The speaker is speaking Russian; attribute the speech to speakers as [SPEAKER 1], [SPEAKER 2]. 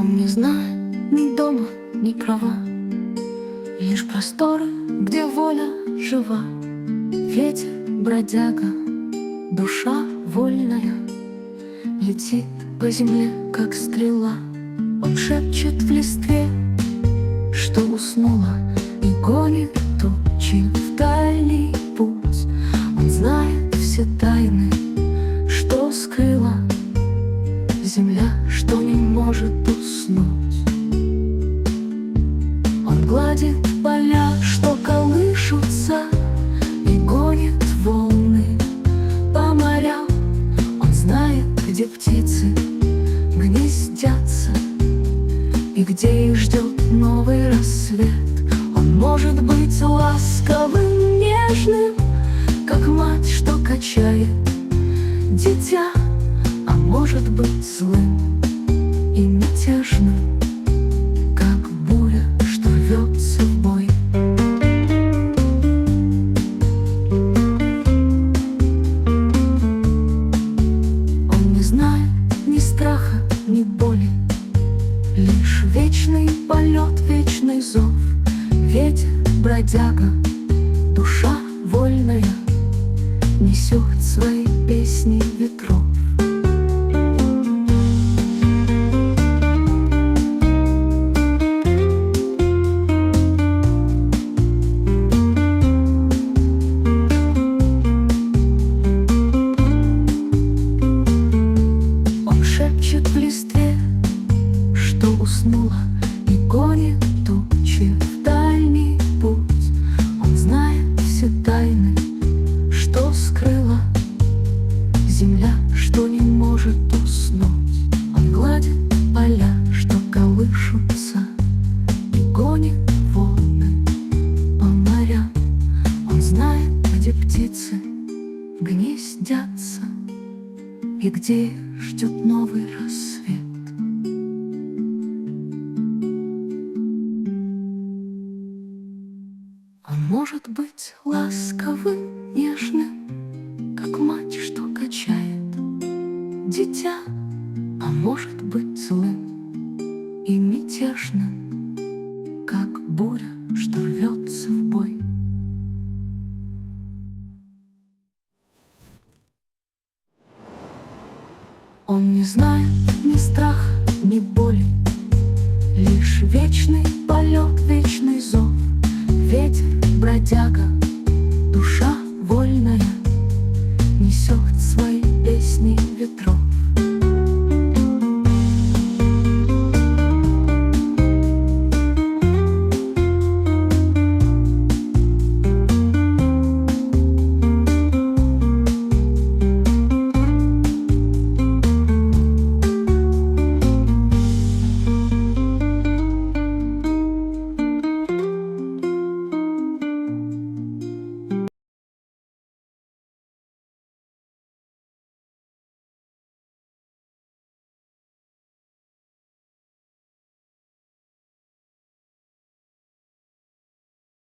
[SPEAKER 1] Он не знает ни дома, ни права, лишь просторы, где воля жива. Ветер, бродяга, душа вольная, летит по земле, как стрела. Он шепчет в листве, что уснула, и гонит тучи в дальний путь. Он знает все тайны, что скрыла земля, что не может уснуть. Он гладит поля, что колышутся, и гонит волны по морям. Он знает, где птицы гнездятся, и где их ждет новый рассвет. Он может быть ласковым, нежным, как мать, что качает дитя, а может быть злым и мятежным, как буря, что рвется в бой. Он не знает ни страха, ни боли, лишь вечный полет, вечный зов. Ветер, бродяга, душа вольная, несет свои песни ветров. Он шепчет в листве, что уснула, и гонит тучи в дальний путь. Он знает все тайны, что скрыла земля, что не может уснуть. Он гладит поля, что колышутся, и гонит волны по морям. Он знает, где птицы гнездятся, и где их ждет новый рассвет. Он может быть ласковым, нежным, как мать, что качает дитя, а может быть злым и мятежным, как буря, что рвется в бой. Он не знает ни страха, ни боли, лишь вечный полет, вечный зов. Ветер, бродяга,